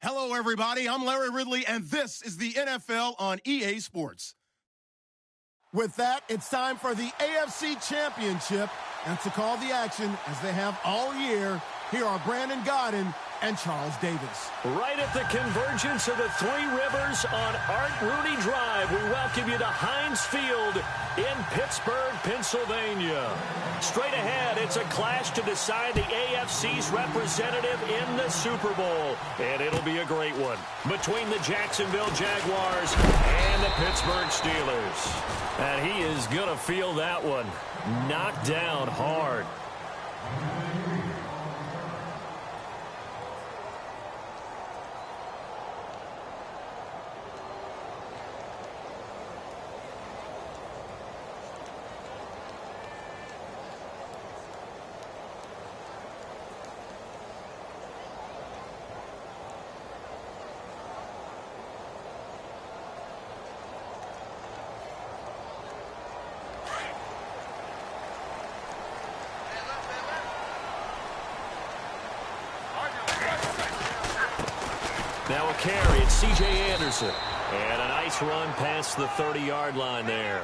Hello, everybody. I'm Larry Ridley, and this is the NFL on EA Sports. With that, it's time for the AFC Championship. And to call the action, as they have all year, here are Brandon Gaudin and Charles Davis. Right at the convergence of the Three Rivers on Art Rooney Drive, we welcome you to Heinz Field in Pittsburgh, Pennsylvania. Straight ahead, it's a clash to decide the AFC's representative in the Super Bowl. And it'll be a great one between the Jacksonville Jaguars and the Pittsburgh Steelers. And he is going to feel that one knocked down hard. Now a carry, it's C.J. Anderson. And a nice run past the 30-yard line there.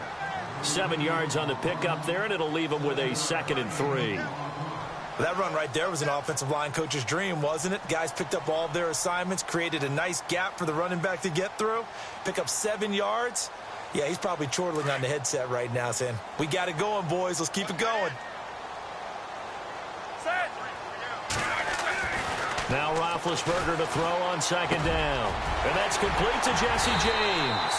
7 yards on the pickup there, and it'll leave him with a 2nd and 3. That run right there was an offensive line coach's dream, wasn't it? Guys picked up all of their assignments, created a nice gap for the running back to get through, pick up 7 yards. Yeah, he's probably chortling on the headset right now saying, we got it going, boys. Let's keep it going. Now Roethlisberger to throw on 2nd down. And that's complete to Jesse James.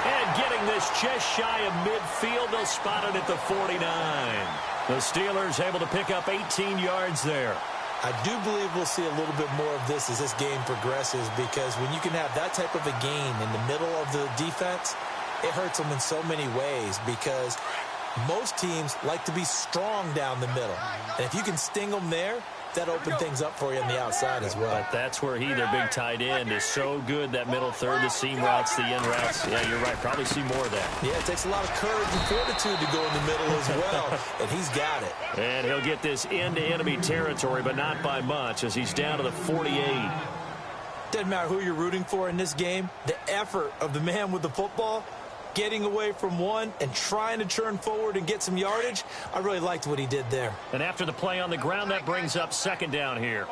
And getting this just shy of midfield, they'll spot it at the 49. The Steelers able to pick up 18 yards there. I do believe we'll see a little bit more of this as this game progresses, because when you can have that type of a gain in the middle of the defense, it hurts them in so many ways, because most teams like to be strong down the middle. And if you can sting them there, that opened things up for you on the outside as well. But that's where their big tight end, is so good, that middle third, the seam routes, the in routes. Yeah, you're right. Probably see more of that. Yeah, it takes a lot of courage and fortitude to go in the middle as well, and he's got it. And he'll get this into enemy territory, but not by much, as he's down to the 48. Doesn't matter who you're rooting for in this game. The effort of the man with the football, getting away from one and trying to turn forward and get some yardage, I really liked what he did there. And after the play on the ground, that brings up 2nd down here.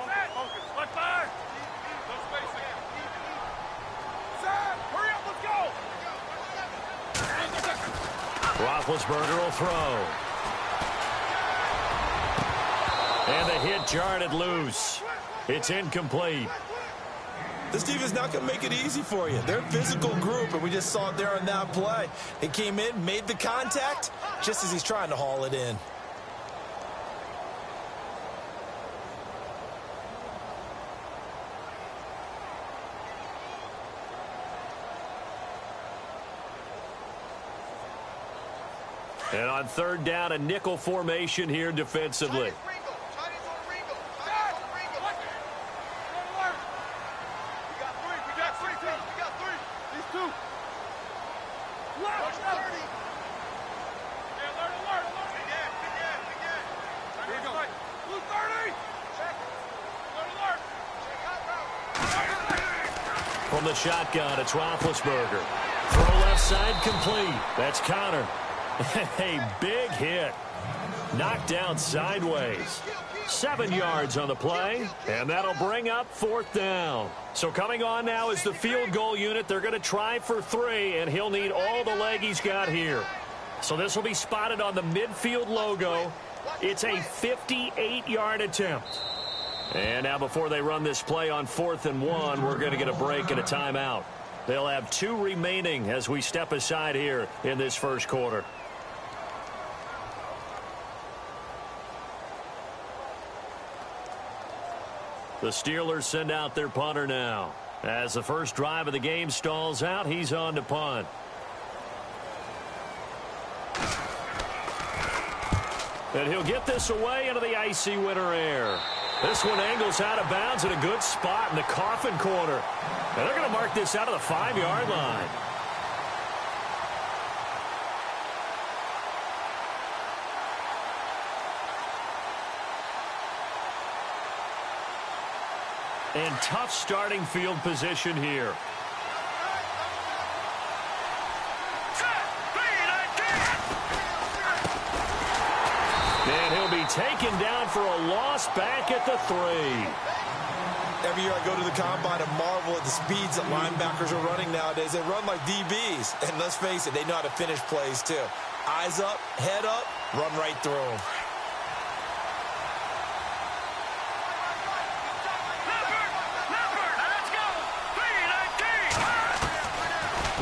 Roethlisberger will throw. And the hit jarred loose. It's incomplete. This team is not going to make it easy for you. They're a physical group, and we just saw it there on that play. He came in, made the contact, just as he's trying to haul it in. And on 3rd down, a nickel formation here defensively. From the shotgun, it's Roethlisberger. Throw left side complete. That's Connor. A big hit. Knocked down sideways. 7 yards on the play, and that'll bring up 4th down. So coming on now is the field goal unit. They're going to try for 3, and he'll need all the leg he's got here. So this will be spotted on the midfield logo. It's a 58-yard attempt. And now before they run this play on 4th and 1, we're going to get a break and a timeout. They'll have 2 remaining as we step aside here in this first quarter. The Steelers send out their punter now. As the first drive of the game stalls out, he's on to punt. And he'll get this away into the icy winter air. This one angles out of bounds at a good spot in the coffin corner. And they're going to mark this out of the 5-yard line. And tough starting field position here. And he'll be taken down for a loss back at the 3. Every year I go to the combine and marvel at the speeds that linebackers are running nowadays. They run like DBs. And let's face it, they know how to finish plays too. Eyes up, head up, run right through them.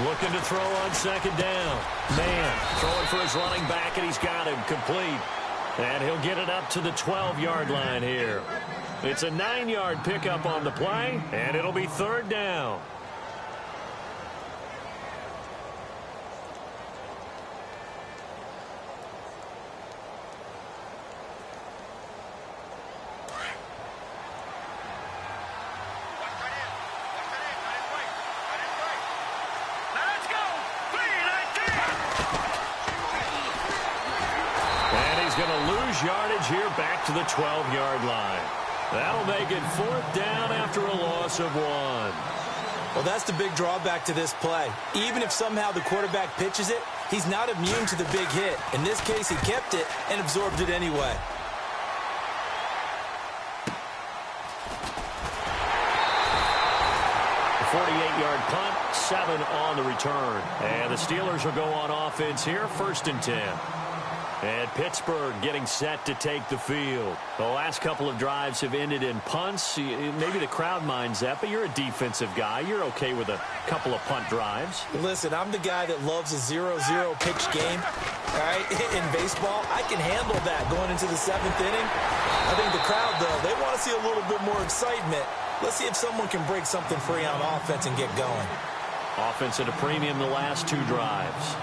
Looking to throw on second down. Man, throwing for his running back, and he's got him complete. And he'll get it up to the 12-yard line here. It's a 9-yard pickup on the play, and it'll be third down. Yardage here back to the 12-yard line. That'll make it fourth down after a loss of 1. Well, that's the big drawback to this play. Even if somehow the quarterback pitches it, he's not immune to the big hit. In this case, he kept it and absorbed it anyway. A 48-yard punt, 7 on the return. And the Steelers will go on offense here, 1st and 10. And Pittsburgh getting set to take the field. The last couple of drives have ended in punts. Maybe the crowd minds that, but you're a defensive guy. You're okay with a couple of punt drives. Listen, I'm the guy that loves a 0-0 pitch game. All right, in baseball, I can handle that going into the 7th inning. I think the crowd, though, they want to see a little bit more excitement. Let's see if someone can break something free on offense and get going. Offense at a premium the last 2 drives.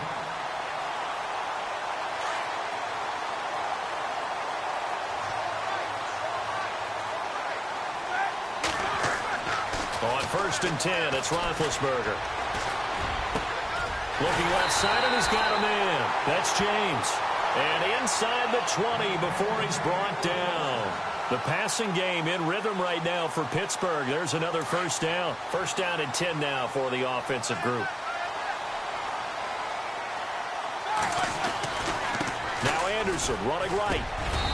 On 1st and 10, it's Roethlisberger. Looking left side, and he's got a man. That's James. And inside the 20 before he's brought down. The passing game in rhythm right now for Pittsburgh. There's another first down. First down and 10 now for the offensive group. Now Anderson running right.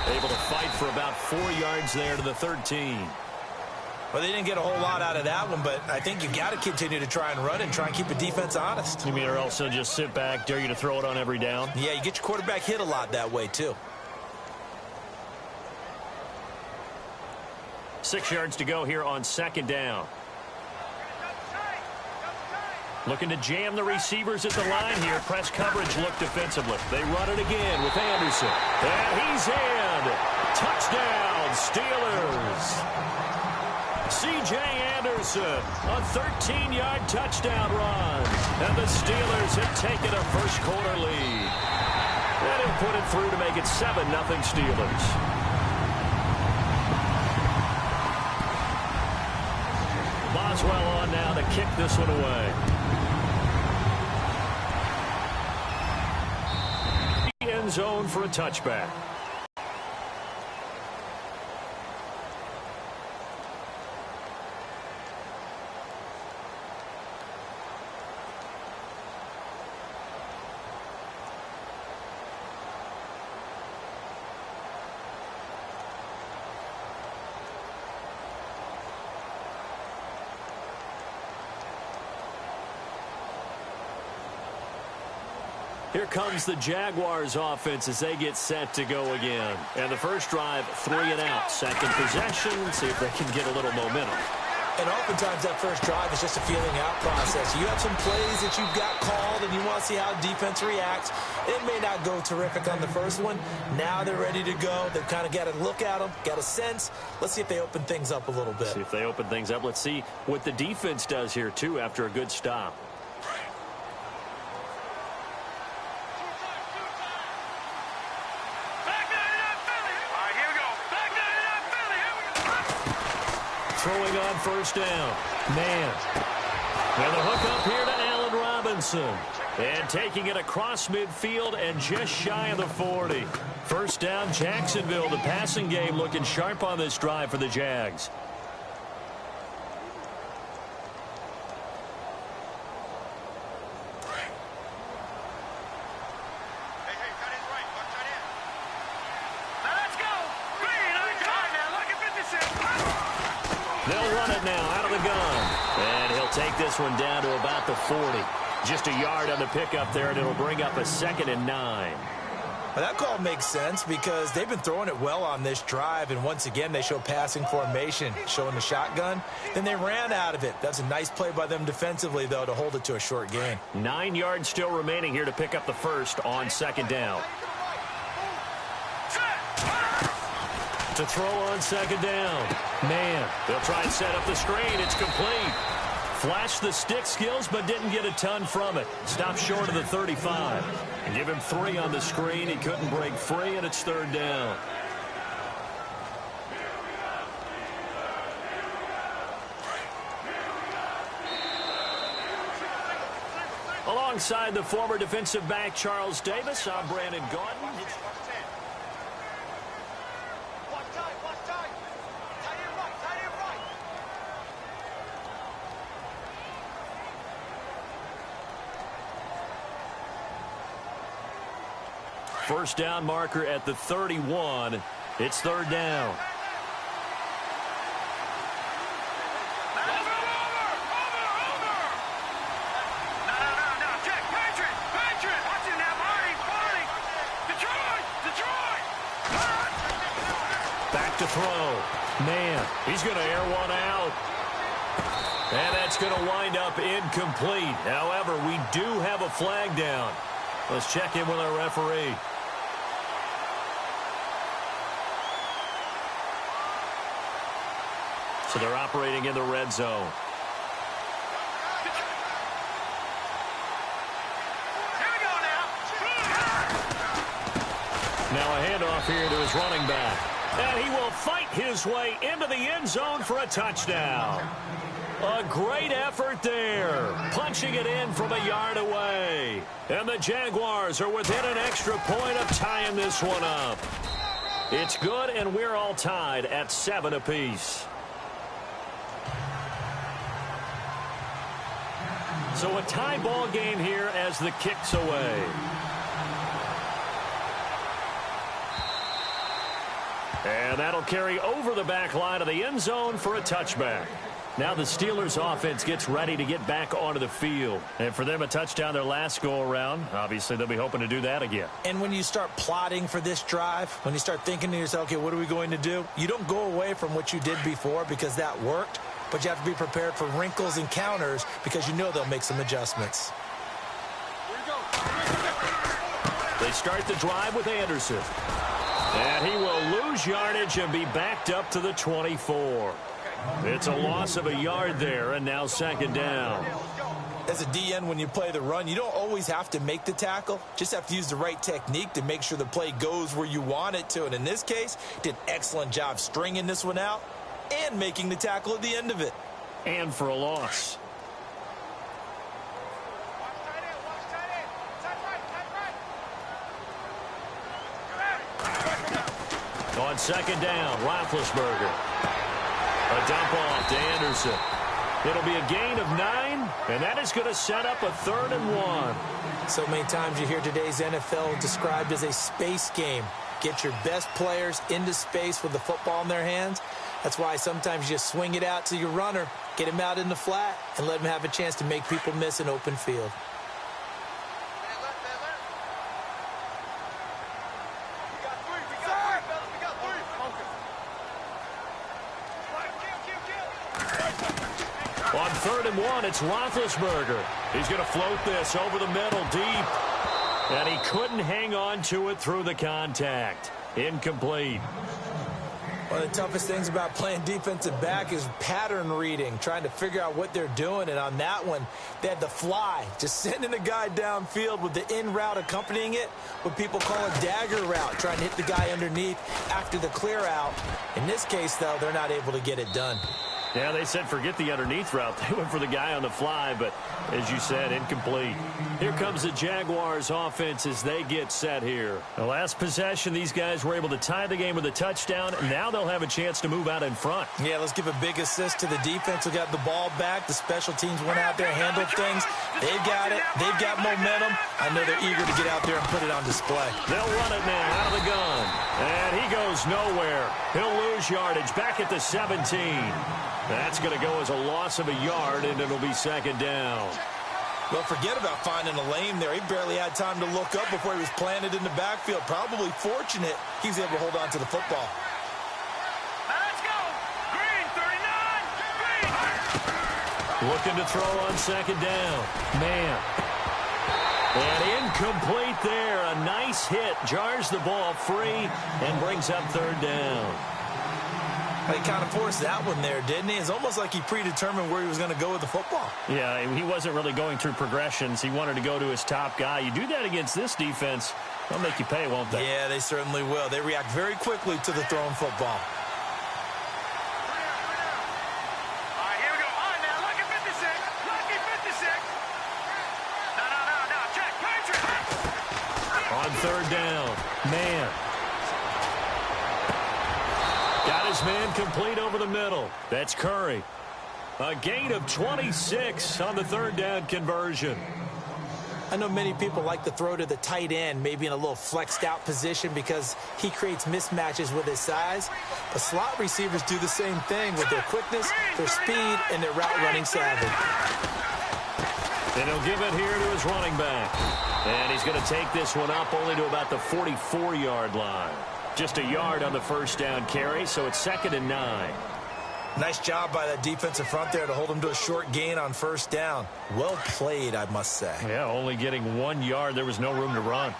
Able to fight for about 4 yards there to the 13. Well, they didn't get a whole lot out of that one, but I think you've got to continue to try and run and try and keep the defense honest. You mean or else they'll just sit back, dare you to throw it on every down? Yeah, you get your quarterback hit a lot that way, too. 6 yards to go here on 2nd down. Looking to jam the receivers at the line here. Press coverage look defensively. They run it again with Anderson. And he's in. Touchdown, Steelers. C.J. Anderson, a 13-yard touchdown run. And the Steelers have taken a first-quarter lead. And he'll put it through to make it 7-0 Steelers. Boswell on now to kick this one away. End zone for a touchback. Here comes the Jaguars offense as they get set to go again. And the first drive, 3 and out. Second possession, see if they can get a little momentum. And oftentimes that first drive is just a feeling out process. You have some plays that you've got called and you want to see how defense reacts. It may not go terrific on the first one. Now they're ready to go. They've kind of got to look at them, got a sense. Let's see if they open things up a little bit. See if they open things up. Let's see what the defense does here, too, after a good stop. Throwing on first down. Man. And the hook up here to Allen Robinson. And taking it across midfield and just shy of the 40. First down, Jacksonville. The passing game looking sharp on this drive for the Jags. They'll run it now out of the gun. And he'll take this one down to about the 40. Just a yard on the pickup there, and it'll bring up a 2nd and 9. Well, that call makes sense because they've been throwing it well on this drive, and once again they show passing formation, showing the shotgun. Then they ran out of it. That's a nice play by them defensively, though, to hold it to a short gain. 9 yards still remaining here to pick up the first on 2nd down. To throw on 2nd down. Man, they'll try and set up the screen. It's complete. Flashed the stick skills, but didn't get a ton from it. Stopped short of the 35. And give him 3 on the screen. He couldn't break free, and it's 3rd down. Alongside the former defensive back Charles Davis, I'm Brandon Gaudin. First down marker at the 31. It's 3rd down. Back to throw. Man, he's going to air one out. And that's going to wind up incomplete. However, we do have a flag down. Let's check in with our referee. So they're operating in the red zone. Now a handoff here to his running back. And he will fight his way into the end zone for a touchdown. A great effort there. Punching it in from a yard away. And the Jaguars are within an extra point of tying this one up. It's good, and we're all tied at 7 apiece. So a tie ball game here as the kick's away. And that'll carry over the back line of the end zone for a touchback. Now the Steelers offense gets ready to get back onto the field. And for them, a touchdown their last go-around. Obviously, they'll be hoping to do that again. And when you start plotting for this drive, when you start thinking to yourself, okay, what are we going to do? You don't go away from what you did before because that worked. But you have to be prepared for wrinkles and counters because you know they'll make some adjustments. They start the drive with Anderson. And he will lose yardage and be backed up to the 24. It's a loss of a yard there, and now 2nd down. As a DN, when you play the run, you don't always have to make the tackle. Just have to use the right technique to make sure the play goes where you want it to. And in this case, did an excellent job stringing this one out and making the tackle at the end of it. And for a loss. On 2nd down, Roethlisberger. A dump off to Anderson. It'll be a gain of 9, and that is going to set up a 3rd and 1. So many times you hear today's NFL described as a space game. Get your best players into space with the football in their hands. That's why sometimes you just swing it out to your runner, get him out in the flat, and let him have a chance to make people miss an open field. On 3rd and 1, it's Roethlisberger. He's going to float this over the middle deep. And he couldn't hang on to it through the contact. Incomplete. One of the toughest things about playing defensive back is pattern reading, trying to figure out what they're doing. And on that one, they had the fly, just sending a guy downfield with the in route accompanying it, what people call a dagger route, trying to hit the guy underneath after the clear out. In this case, though, they're not able to get it done. Yeah, they said forget the underneath route. They went for the guy on the fly, but as you said, incomplete. Here comes the Jaguars offense as they get set here. The last possession, these guys were able to tie the game with a touchdown. Now they'll have a chance to move out in front. Yeah, let's give a big assist to the defense who got the ball back. The special teams went out there, handled things. They've got it. They've got momentum. I know they're eager to get out there and put it on display. They'll run it now out of the gun. And he goes goes nowhere. He'll lose yardage back at the 17. That's going to go as a loss of a yard, and it'll be second down. Well, forget about finding a lane there. He barely had time to look up before he was planted in the backfield. Probably fortunate he was able to hold on to the football. Let's go. Green, 39. Green. Looking to throw on second down. Man. And incomplete there. A nice hit. Jars the ball free and brings up third down. He kind of forced that one there, didn't he? It's almost like he predetermined where he was going to go with the football. Yeah, he wasn't really going through progressions. He wanted to go to his top guy. You do that against this defense, they'll make you pay, won't they? Yeah, they certainly will. They react very quickly to the thrown football. All right, here we go. All right, now, lucky 56. Lucky 56. No. Check. Patriot. On third down. Man. Got his man complete over the middle. That's Curry. A gain of 26 on the third down conversion. I know many people like to throw to the tight end, maybe in a little flexed out position because he creates mismatches with his size. But slot receivers do the same thing with their quickness, their speed, and their route running savvy. And he'll give it here to his running back. And he's going to take this one up only to about the 44-yard line. Just a yard on the first down carry, so it's 2nd and 9. Nice job by that defensive front there to hold him to a short gain on first down. Well played, I must say. Yeah, only getting 1 yard. There was no room to run.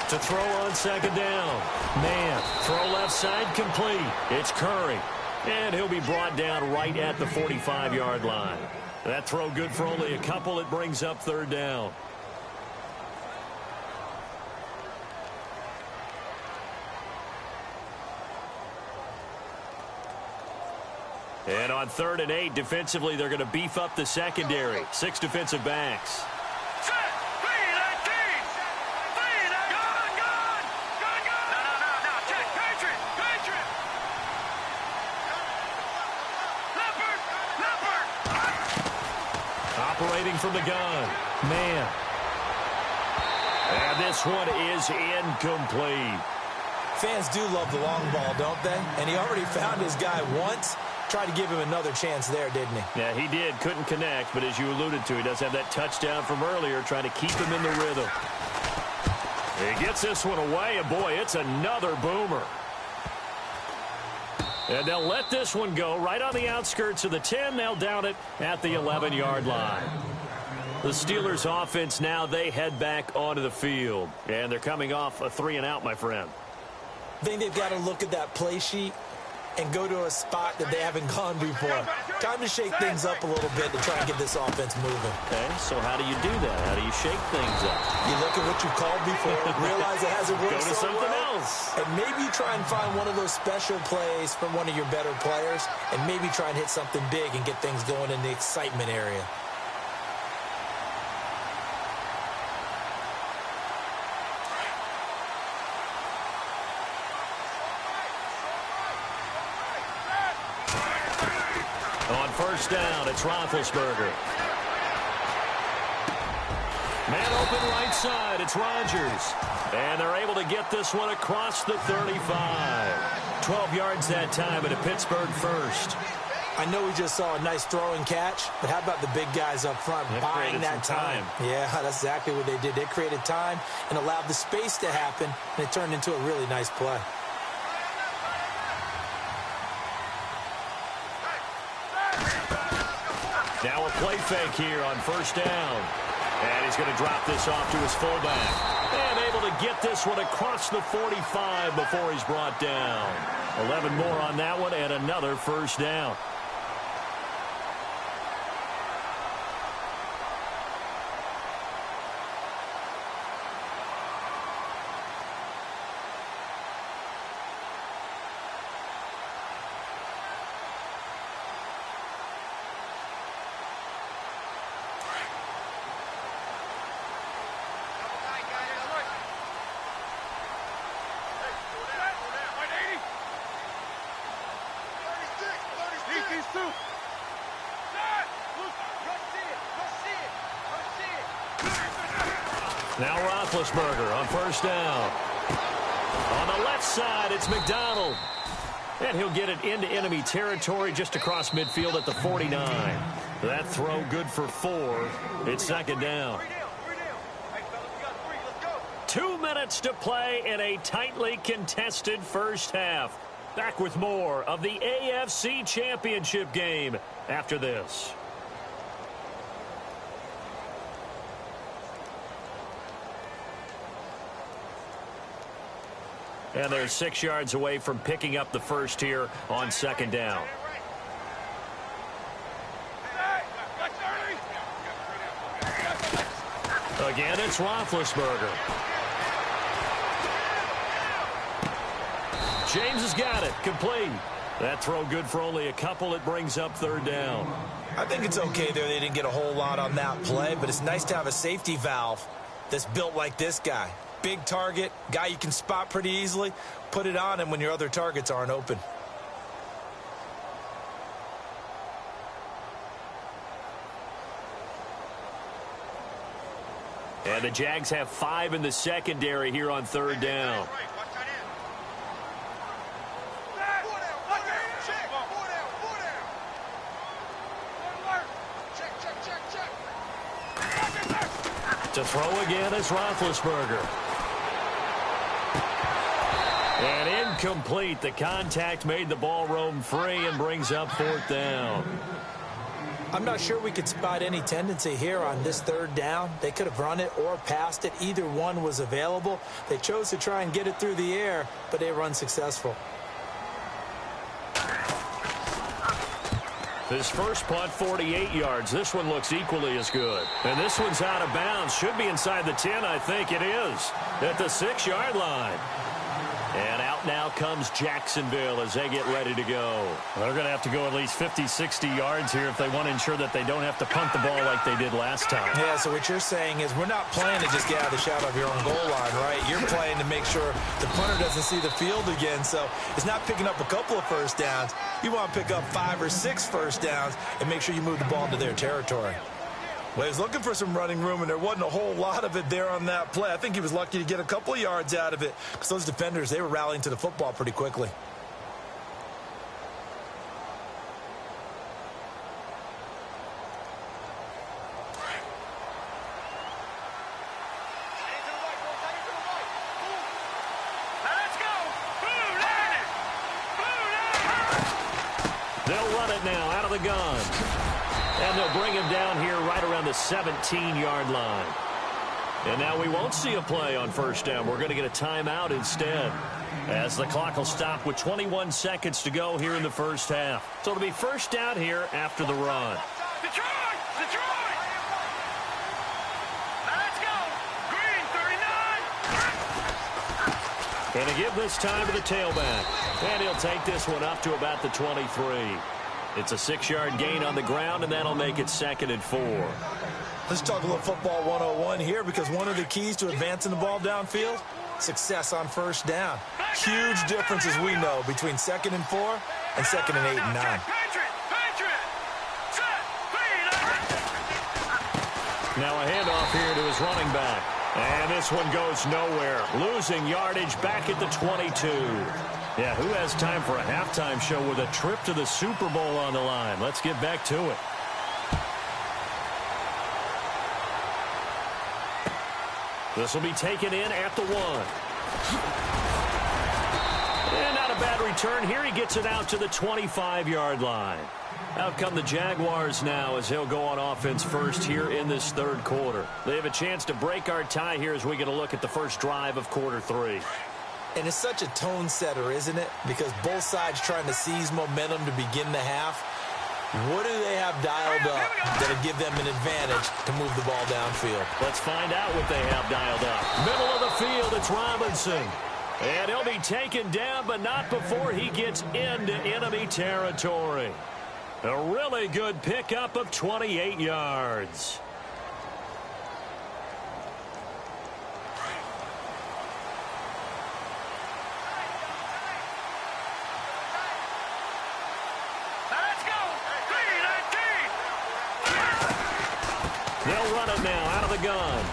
To throw on second down. Man, throw left side complete. It's Curry. And he'll be brought down right at the 45-yard line. That throw good for only a couple. It brings up third down. And on 3rd and 8, defensively, they're going to beef up the secondary. 6 defensive backs. Operating from the gun. Man. And this one is incomplete. Fans do love the long ball, don't they? And he already found his guy once. Tried to give him another chance there, didn't he? Yeah, he did. Couldn't connect, but as you alluded to, he does have that touchdown from earlier, trying to keep him in the rhythm. He gets this one away, and boy, it's another boomer. And they'll let this one go right on the outskirts of the 10. They'll down it at the 11-yard line. The Steelers' offense now, they head back onto the field. And they're coming off a 3-and-out, my friend. I think they've got to look at that play sheet and go to a spot that they haven't gone before. Time to shake things up a little bit to try and get this offense moving. Okay, so how do you do that? How do you shake things up? You look at what you called before, realize it hasn't worked Go to so something well, else. and maybe you try and find one of those special plays from one of your better players, and maybe try and hit something big and get things going in the excitement area. On first down, it's Roethlisberger. Man open right side, it's Rodgers. And they're able to get this one across the 35. 12 yards that time at a Pittsburgh first. I know we just saw a nice throw and catch, but how about the big guys up front buying that time? Yeah, that's exactly what they did. They created time and allowed the space to happen, and it turned into a really nice play. Now a play fake here on first down. And he's going to drop this off to his fullback. And able to get this one across the 45 before he's brought down. 11 more on that one and another first down. Now Roethlisberger on first down. On the left side, it's McDonald. And he'll get it into enemy territory just across midfield at the 49. That throw good for 4. It's second down. 2 minutes to play in a tightly contested first half. Back with more of the AFC Championship game after this. And they're 6 yards away from picking up the first here on second down. Again, it's Roethlisberger. James has got it. Complete. That throw good for only a couple. It brings up third down. I think it's okay there. They didn't get a whole lot on that play, but it's nice to have a safety valve that's built like this guy. Big target, guy you can spot pretty easily. Put it on him when your other targets aren't open. And the Jags have 5 in the secondary here on third down. To throw again is Roethlisberger. And incomplete. The contact made the ball roam free and brings up fourth down. I'm not sure we could spot any tendency here on this third down. They could have run it or passed it. Either one was available. They chose to try and get it through the air, but they were unsuccessful. His first punt, 48 yards. This one looks equally as good. And this one's out of bounds. Should be inside the 10, I think it is. At the 6-yard line. And out now comes Jacksonville as they get ready to go. They're going to have to go at least 50, 60 yards here if they want to ensure that they don't have to punt the ball like they did last time. Yeah, so what you're saying is we're not playing to just get out of the shadow of your own goal line, right? You're playing to make sure the punter doesn't see the field again. So it's not picking up a couple of first downs. You want to pick up 5 or 6 first downs and make sure you move the ball into their territory. Well, he was looking for some running room, and there wasn't a whole lot of it there on that play. I think he was lucky to get a couple of yards out of it because those defenders, they were rallying to the football pretty quickly. They'll run it now out of the gun. And they'll bring him down here right around the 17-yard line. And now we won't see a play on first down. We're going to get a timeout instead, as the clock will stop with 21 seconds to go here in the first half. So it'll be first down here after the run. Detroit! Detroit! Let's go! Green 39! And to give this time to the tailback. And he'll take this one up to about the 23. It's a 6-yard gain on the ground, and that'll make it 2nd and 4. Let's talk a little football 101 here, because one of the keys to advancing the ball downfield, success on first down. Huge difference, as we know, between 2nd and 4 and 2nd and 8 and 9. Now a handoff here to his running back. And this one goes nowhere. Losing yardage back at the 22. Yeah, who has time for a halftime show with a trip to the Super Bowl on the line? Let's get back to it. This will be taken in at the 1. And not a bad return here. He gets it out to the 25-yard line. Out come the Jaguars now as he'll go on offense first here in this third quarter. They have a chance to break our tie here as we get a look at the first drive of quarter 3. And it's such a tone setter, isn't it? Because both sides trying to seize momentum to begin the half. What do they have dialed up that'll give them an advantage to move the ball downfield? Let's find out what they have dialed up. Middle of the field, it's Robinson. And he'll be taken down, but not before he gets into enemy territory. A really good pickup of 28 yards. They'll run it now out of the gun.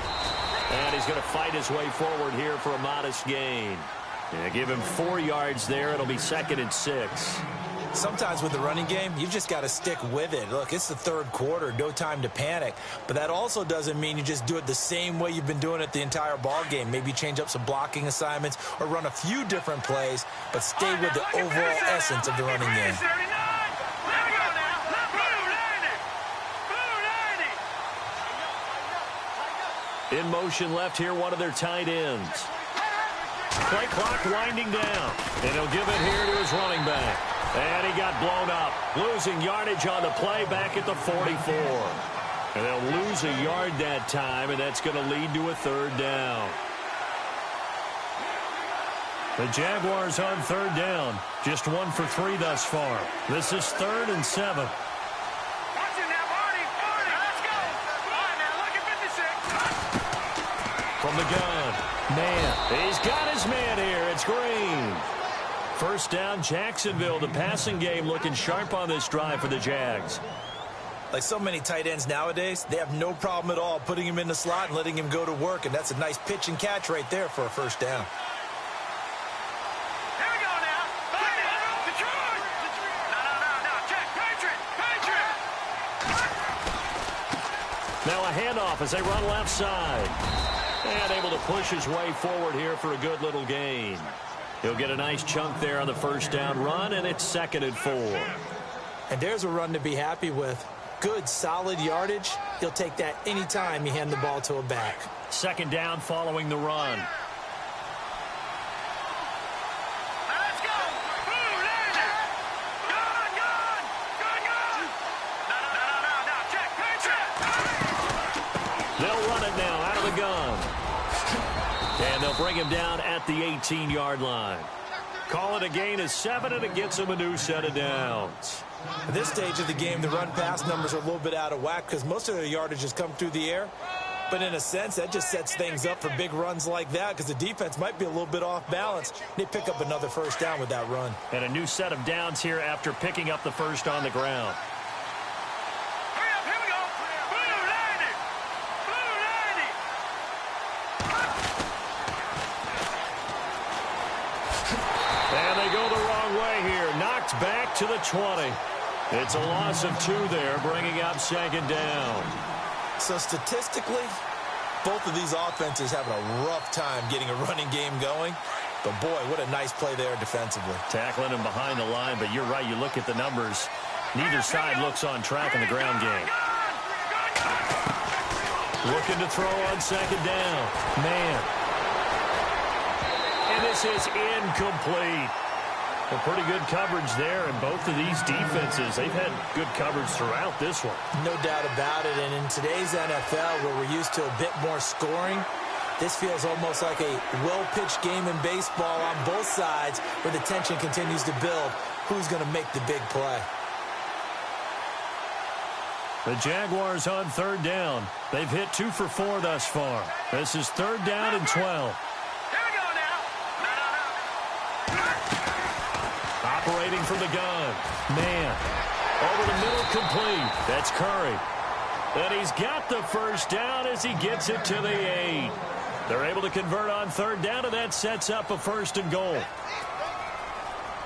And he's going to fight his way forward here for a modest gain. Yeah, give him 4 yards there. It'll be 2nd and 6. Sometimes with the running game, you just got to stick with it. Look, it's the third quarter, no time to panic. But that also doesn't mean you just do it the same way you've been doing it the entire ball game. Maybe change up some blocking assignments or run a few different plays, but stay with the overall essence of the running game. In motion left here, one of their tight ends. Play clock winding down, and he'll give it here to his running back. And he got blown up, losing yardage on the play back at the 44. And they'll lose a yard that time, and that's going to lead to a 3rd down. The Jaguars on 3rd down, just 1 for 3 thus far. This is 3rd and 7. From the gun, man, he's got his man here. It's Green. 1st down, Jacksonville. The passing game looking sharp on this drive for the Jags. Like so many tight ends nowadays, they have no problem at all putting him in the slot and letting him go to work, and that's a nice pitch and catch right there for a 1st down. Here we go now. Detroit. No. Check. Patriot. Now a handoff as they run left side. And able to push his way forward here for a good little gain. He'll get a nice chunk there on the 1st down run, and it's 2nd and 4. And there's a run to be happy with. Good, solid yardage. He'll take that anytime you hand the ball to a back. 2nd down following the run. Let's go. Boom, landed. Gun. No. Check. Patriot. They'll run it now out of the gun. And they'll bring him down at the 18-yard line. Call it a gain of 7, and it gets him a new set of downs. At this stage of the game, the run-pass numbers are a little bit out of whack because most of their yardage has come through the air. But in a sense, that just sets things up for big runs like that because the defense might be a little bit off balance. They pick up another 1st down with that run. And a new set of downs here after picking up the 1st on the ground. Hurry up. Here we go. Boom, landed. And they go the wrong way here. Knocked back to the 20. It's a loss of 2 there, bringing up 2nd down. So statistically, both of these offenses having a rough time getting a running game going. But, boy, what a nice play there defensively. Tackling him behind the line, but you're right. You look at the numbers. Neither side looks on track in the ground game. Looking to throw on 2nd down. Man. And this is incomplete. Well, pretty good coverage there, and both of these defenses, they've had good coverage throughout this one. No doubt about it, and in today's NFL, where we're used to a bit more scoring, this feels almost like a well-pitched game in baseball on both sides where the tension continues to build. Who's going to make the big play? The Jaguars on 3rd down. They've hit 2 for 4 thus far. This is 3rd down and 12. Operating from the gun. Man. Over the middle, complete. That's Curry. And he's got the 1st down as he gets it to the 8. They're able to convert on 3rd down, and that sets up a 1st and goal.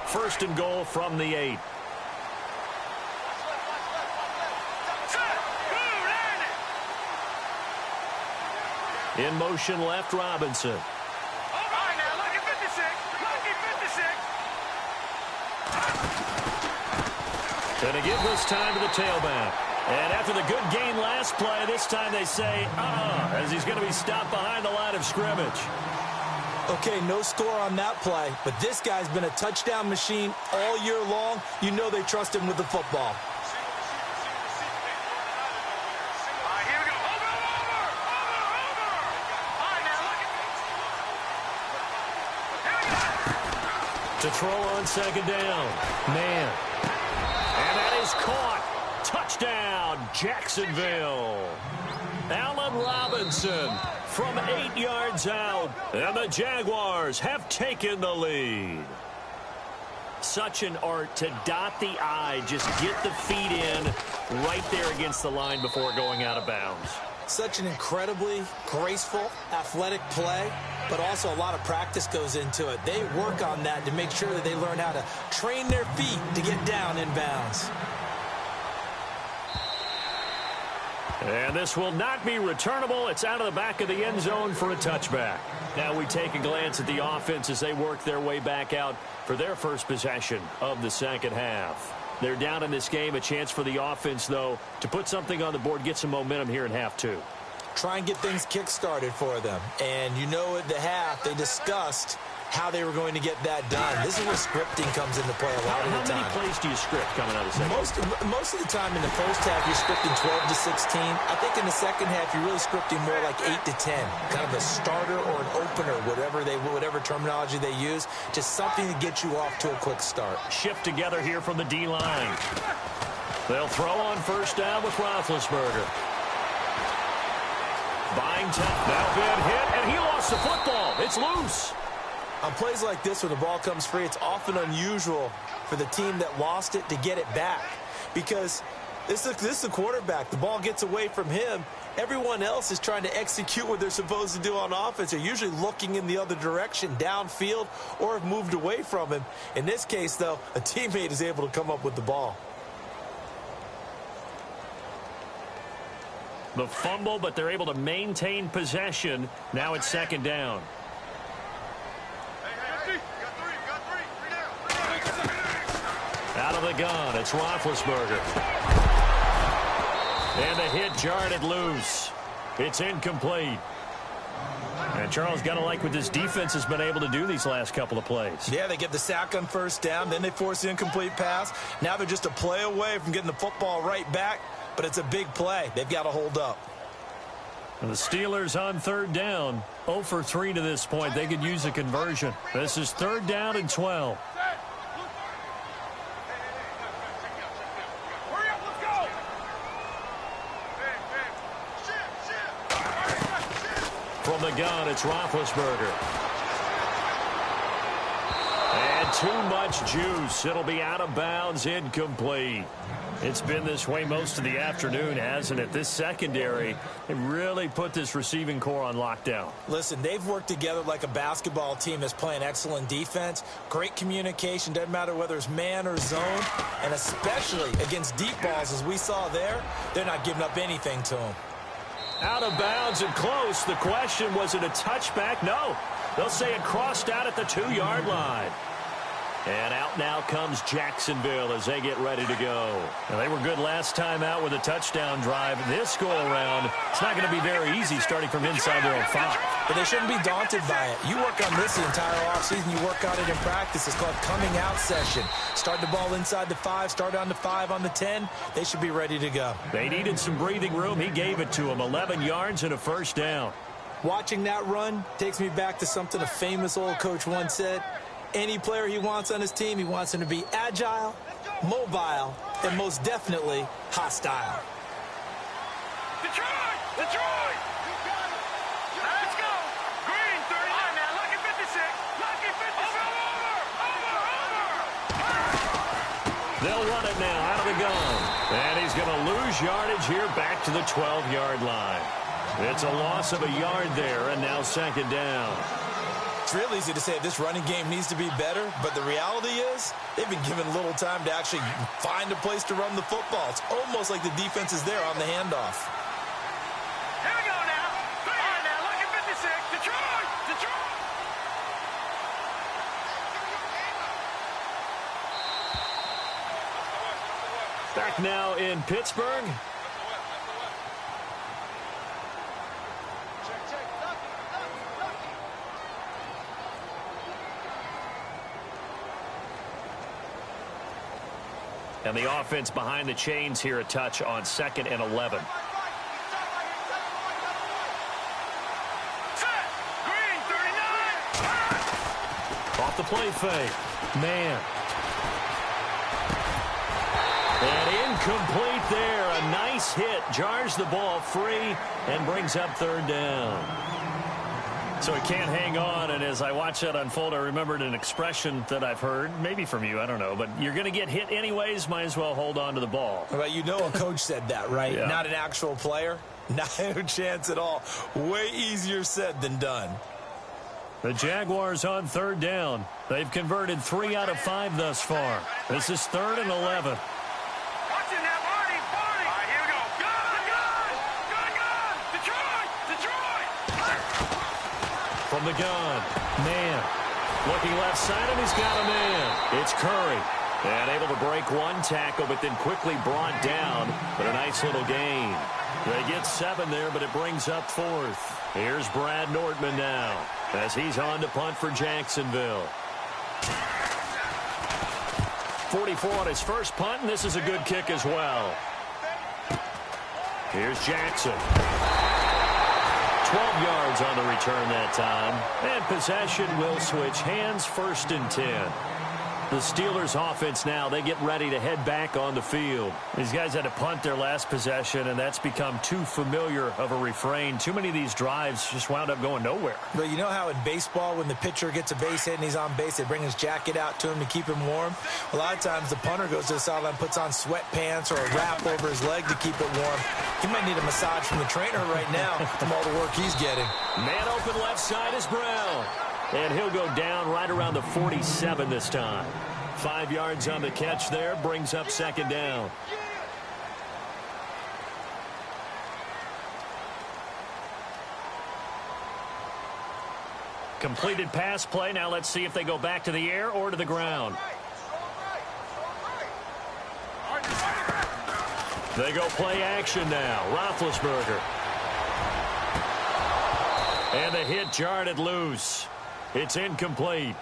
1st and goal from the 8. In motion left, Robinson. And they give this time to the tailback. And after the good gain last play, this time they say, as he's going to be stopped behind the line of scrimmage. Okay, no score on that play, but this guy's been a touchdown machine all year long. You know they trust him with the football. Here we go. To throw on 2nd down. Man. And that is caught. Touchdown, Jacksonville. Allen Robinson from 8 yards out. And the Jaguars have taken the lead. Such an art to dot the I, just get the feet in right there against the line before going out of bounds. Such an incredibly graceful, athletic play, but also a lot of practice goes into it. They work on that to make sure that they learn how to train their feet to get down in bounds. And this will not be returnable. It's out of the back of the end zone for a touchback. Now we take a glance at the offense as they work their way back out for their first possession of the second half. They're down in this game. A chance for the offense, though, to put something on the board, get some momentum here in half two. Try and get things kick-started for them. And you know at the half, they discussed how they were going to get that done. This is where scripting comes into play a lot of the time. How many plays do you script coming out of the second? Most of the time in the first half, you're scripting 12 to 16. I think in the second half, you're really scripting more like 8 to 10. Kind of a starter or an opener, whatever terminology they use. Just something to get you off to a quick start. Shift together here from the D-line. They'll throw on first down with Roethlisberger. Byington now been hit, and he lost the football. It's loose. On plays like this, when the ball comes free, it's often unusual for the team that lost it to get it back. Because this is the quarterback. The ball gets away from him. Everyone else is trying to execute what they're supposed to do on offense. They're usually looking in the other direction, downfield, or have moved away from him. In this case, though, a teammate is able to come up with the ball. The fumble, but they're able to maintain possession. Now it's second down. Out of the gun, it's Roethlisberger. And the hit jarred it loose. It's incomplete. And Charles, got to like what this defense has been able to do these last couple of plays. Yeah, they get the sack on first down, then they force the incomplete pass. Now they're just a play away from getting the football right back, but it's a big play. They've got to hold up. And the Steelers on third down, 0 for 3 to this point. They could use a conversion. This is third down and 12. From the gun, it's Roethlisberger. And too much juice. It'll be out of bounds, incomplete. It's been this way most of the afternoon, hasn't it? This secondary, they really put this receiving core on lockdown. Listen, they've worked together like a basketball team that's playing excellent defense. Great communication, doesn't matter whether it's man or zone. And especially against deep balls, as we saw there, they're not giving up anything to them. Out of bounds and close. The question, was it a touchback? No. They'll say it crossed out at the 2-yard line. And out now comes Jacksonville as they get ready to go. Now, they were good last time out with a touchdown drive. This go-around, it's not going to be very easy starting from inside their own 5. But they shouldn't be daunted by it. You work on this the entire offseason. You work on it in practice. It's called coming out session. Start the ball inside the 5, start on the 5, on the 10. They should be ready to go. They needed some breathing room. He gave it to them. 11 yards and a first down. Watching that run takes me back to something a famous old coach once said. Any player he wants on his team, he wants him to be agile, mobile, and most definitely hostile. Detroit! Detroit! Let's go! Green, 39 now. Lucky 56. Lucky 56. Over! They'll run it now out of the gun. And he's going to lose yardage here back to the 12-yard line. It's a loss of a yard there, and now second down. It's real easy to say this running game needs to be better, but the reality is they've been given little time to actually find a place to run the football. It's almost like the defense is there on the handoff. Here we go now. Come on now. Lucky 56. Detroit! Detroit! Back now in Pittsburgh. And the offense behind the chains here a touch on 2nd and 11. Set! Green, 39! Off the play fake. Man. And incomplete there. A nice hit. Jars the ball free and brings up third down. So he can't hang on, and as I watch that unfold, I remembered an expression that I've heard, maybe from you, I don't know, but you're going to get hit anyways, might as well hold on to the ball. Well, you know a coach said that, right? Yeah. Not an actual player. Not a chance at all. Way easier said than done. The Jaguars on third down. They've converted 3 out of 5 thus far. This is 3rd and 11. Watching that, Marty. All right, here we go. Gun. Detroit. From the gun. Man. Looking left side, and he's got a man. It's Curry. And able to break one tackle, but then quickly brought down. But a nice little gain. They get 7 there, but it brings up 4th. Here's Brad Nordman now, as he's on to punt for Jacksonville. 44 on his first punt, and this is a good kick as well. Here's Jackson. 12 yards on the return that time. And possession will switch hands, 1st and 10. The Steelers offense now, they get ready to head back on the field. These guys had to punt their last possession, and that's become too familiar of a refrain. Too many of these drives just wound up going nowhere. But you know how in baseball, when the pitcher gets a base hit and he's on base, they bring his jacket out to him to keep him warm? A lot of times the punter goes to the sideline, puts on sweatpants or a wrap over his leg to keep it warm. He might need a massage from the trainer right now from all the work he's getting. Man open left side is Brown. And he'll go down right around the 47 this time. 5 yards on the catch there, brings up 2nd down. Completed pass play. Now let's see if they go back to the air or to the ground. They go play action now. Roethlisberger. And the hit jarred it loose. It's incomplete.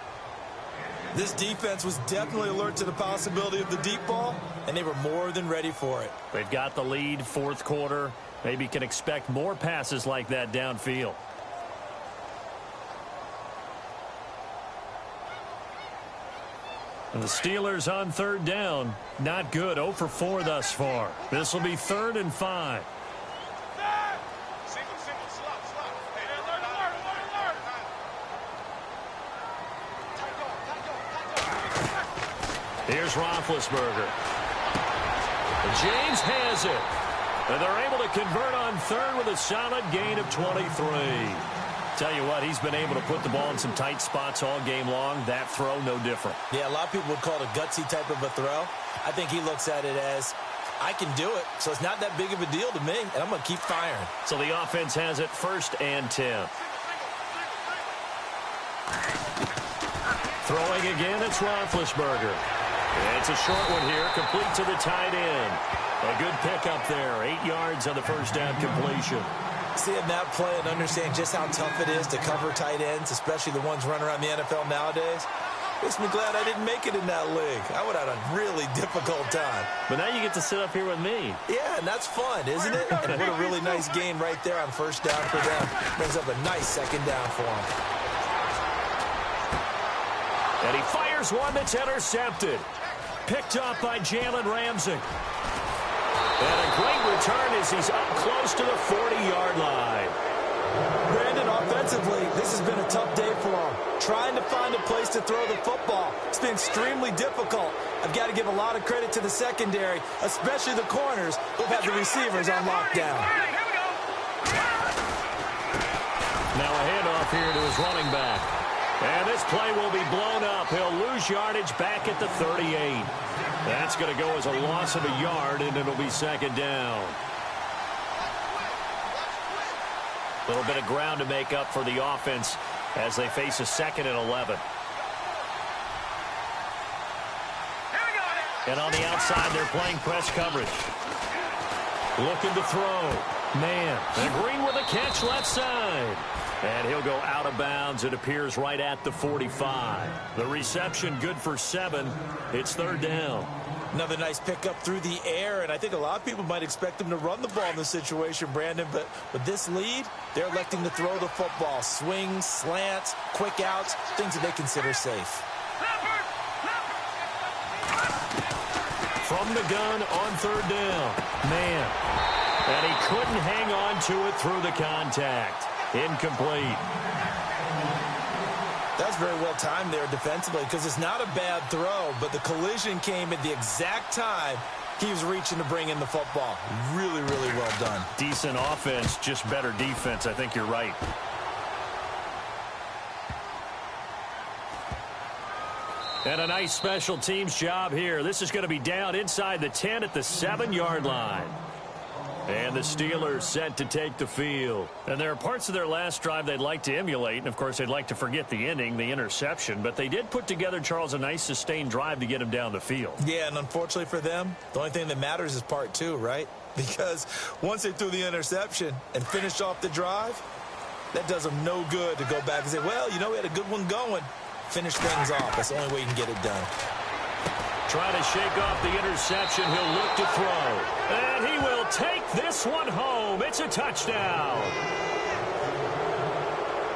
This defense was definitely alert to the possibility of the deep ball, and they were more than ready for it. They've got the lead, 4th quarter. Maybe can expect more passes like that downfield. And the Steelers on 3rd down. Not good. 0 for 4 thus far. This will be 3rd and 5. Here's Roethlisberger. James has it. And they're able to convert on 3rd with a solid gain of 23. Tell you what, he's been able to put the ball in some tight spots all game long. That throw, no different. Yeah, a lot of people would call it a gutsy type of a throw. I think he looks at it as, I can do it, so it's not that big of a deal to me, and I'm going to keep firing. So the offense has it 1st and 10. Throwing again, it's Roethlisberger. It's a short one here, complete to the tight end. A good pickup there, 8 yards on the 1st down completion. Seeing that play and understand just how tough it is to cover tight ends, especially the ones running around the NFL nowadays, makes me glad I didn't make it in that league. I would have had a really difficult time. But now you get to sit up here with me. Yeah, and that's fun, isn't it? And what a really nice gain right there on 1st down for them. Brings up a nice 2nd down for them. And he fires one that's intercepted. Picked up by Jalen Ramsey. And a great return as he's up close to the 40-yard line. Brandon, offensively, this has been a tough day for him. Trying to find a place to throw the football. It's been extremely difficult. I've got to give a lot of credit to the secondary, especially the corners who've had the receivers on lockdown. Now a handoff here to his running back. And this play will be blown up. He'll lose yardage back at the 38. That's going to go as a loss of a yard, and it'll be 2nd down. A little bit of ground to make up for the offense as they face a 2nd and 11. And on the outside, they're playing press coverage. Looking to throw. Man. And Green with a catch left side. And he'll go out of bounds. It appears right at the 45. The reception good for 7. It's 3rd down. Another nice pickup through the air, and I think a lot of people might expect them to run the ball in this situation, Brandon, but with this lead, they're electing to throw the football. Swings, slants, quick outs, things that they consider safe. From the gun on 3rd down. Man. And he couldn't hang on to it through the contact. Incomplete. That's very well timed there defensively because it's not a bad throw, but the collision came at the exact time He was reaching to bring in the football. Really, really well done. Decent offense, just better defense. I think you're right. And a nice special teams job here. This is going to be down inside the 10 at the 7-yard line. And the Steelers set to take the field. And there are parts of their last drive they'd like to emulate. And, of course, they'd like to forget the ending, the interception. But they did put together, Charles, a nice sustained drive to get him down the field. Yeah, and unfortunately for them, the only thing that matters is part 2, right? Because once they threw the interception and finished off the drive, that does them no good to go back and say, well, you know, we had a good one going. Finish things off. That's the only way you can get it done. Trying to shake off the interception. He'll look to throw. And he will take this one home. It's a touchdown.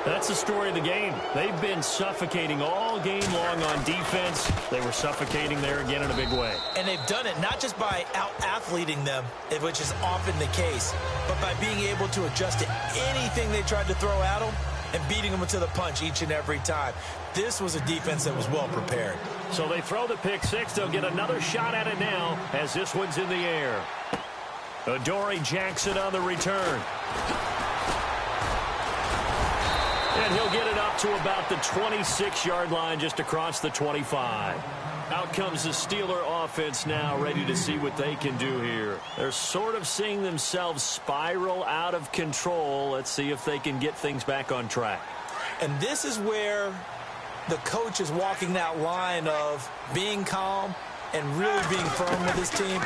That's the story of the game. They've been suffocating all game long on defense. They were suffocating there again in a big way. And they've done it not just by out-athleting them, which is often the case, but by being able to adjust to anything they tried to throw at them and beating them to the punch each and every time. This was a defense that was well prepared. So they throw the pick six. They'll get another shot at it now as this one's in the air. Adoree Jackson on the return. And he'll get it up to about the 26-yard line, just across the 25. Out comes the Steeler offense now, ready to see what they can do here. They're sort of seeing themselves spiral out of control. Let's see if they can get things back on track. And this is where the coach is walking that line of being calm and really being firm with his team.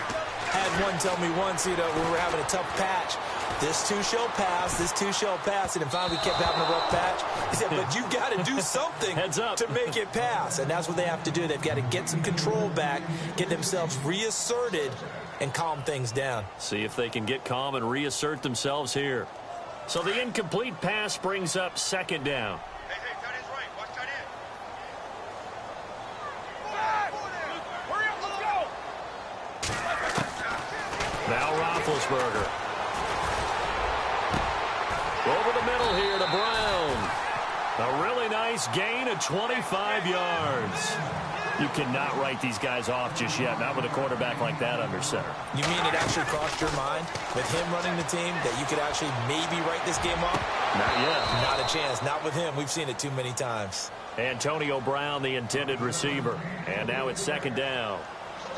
Had one tell me once, you know, when we were having a tough patch, this too shall pass, this too shall pass, and then finally we kept having a rough patch. He said, but you've got to do something to make it pass, and that's what they have to do. They've got to get some control back, get themselves reasserted, and calm things down. See if they can get calm and reassert themselves here. So the incomplete pass brings up second down. Hey, tight end's right. Watch tight end. Hurry up, let's go. Now Roethlisberger. Over the middle here to Brown. A really nice gain of 25 yards. You cannot write these guys off just yet, not with a quarterback like that under center. You mean it actually crossed your mind with him running the team that you could actually maybe write this game off? Not yet. Not a chance. Not with him. We've seen it too many times. Antonio Brown, the intended receiver. And now it's second down.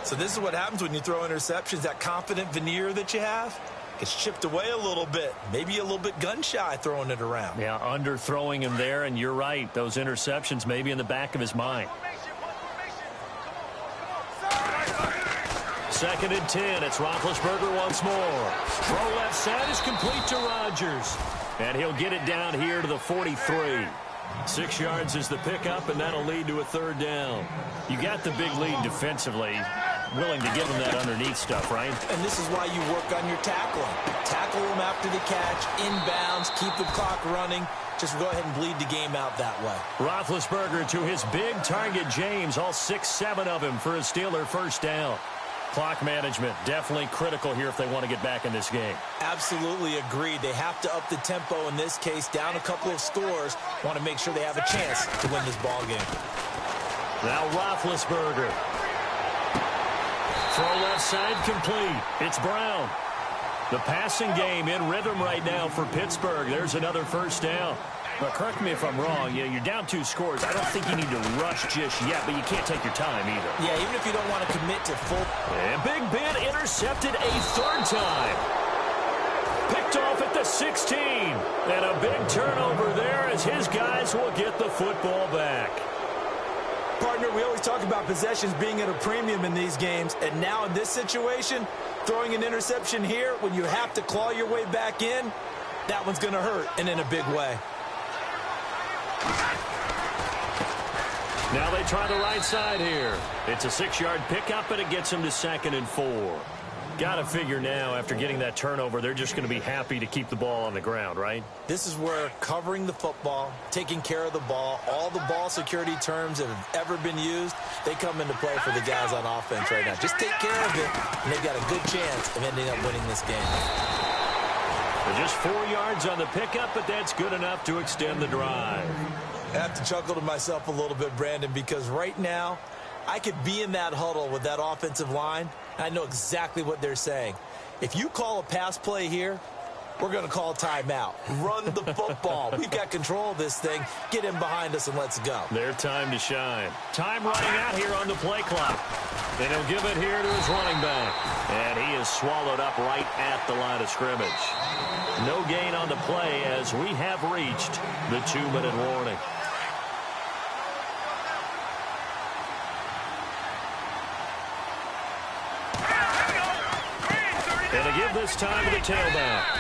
So this is what happens when you throw interceptions. That confident veneer that you have gets chipped away a little bit. Maybe a little bit gun-shy throwing it around. Yeah, underthrowing him there, and you're right. Those interceptions maybe in the back of his mind. Second and 10. It's Roethlisberger once more. Throw left side is complete to Rodgers. And he'll get it down here to the 43. 6 yards is the pickup, and that'll lead to a third down. You got the big lead defensively. Willing to give them that underneath stuff, right? And this is why you work on your tackling. Tackle them after the catch, inbounds, keep the clock running. Just go ahead and bleed the game out that way. Roethlisberger to his big target, James. All 6-7 of him for a Steeler first down. Clock management, definitely critical here if they want to get back in this game. Absolutely agreed. They have to up the tempo in this case, down a couple of scores. Want to make sure they have a chance to win this ball game. Now Roethlisberger. Throw left side complete. It's Brown. The passing game in rhythm right now for Pittsburgh. There's another first down. But correct me if I'm wrong. Yeah, you're down 2 scores. I don't think you need to rush just yet, but you can't take your time either. Yeah, even if you don't want to commit to full. And Big Ben intercepted a third time. Picked off at the 16. And a big turnover there as his guys will get the football back. Partner, we always talk about possessions being at a premium in these games, and now in this situation, throwing an interception here when you have to claw your way back in, that one's going to hurt, and in a big way. Now they try the right side here. It's a 6-yard pickup, and it gets them to 2nd and 4. Got to figure now, after getting that turnover, they're just going to be happy to keep the ball on the ground, right? This is where covering the football, taking care of the ball, all the ball security terms that have ever been used, they come into play for the guys on offense right now. Just take care of it, and they've got a good chance of ending up winning this game. Just 4 yards on the pickup, but that's good enough to extend the drive. I have to chuckle to myself a little bit, Brandon, because right now I could be in that huddle with that offensive line, I know exactly what they're saying. If you call a pass play here, we're going to call timeout. Run the football. We've got control of this thing. Get him behind us and let's go. Their time to shine. Time running out here on the play clock. And he'll give it here to his running back. And he is swallowed up right at the line of scrimmage. No gain on the play as we have reached the 2-minute warning. And to give this time to the tailback.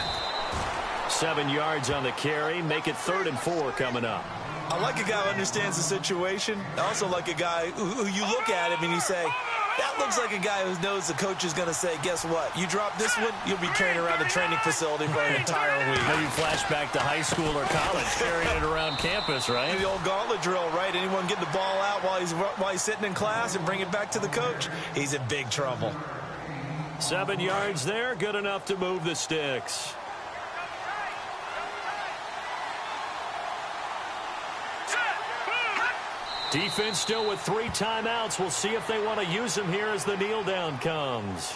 7 yards on the carry. Make it 3rd and 4 coming up. I like a guy who understands the situation. I also like a guy who you look at him and you say, that looks like a guy who knows the coach is going to say, guess what? You drop this one, you'll be carrying around the training facility for an entire week. Maybe flash back to high school or college, carrying it around campus, right? The old gauntlet drill, right? Anyone get the ball out while he's sitting in class and bring it back to the coach, he's in big trouble. 7 yards there, good enough to move the sticks. Defense still with 3 timeouts. We'll see if they want to use them here as the kneel down comes.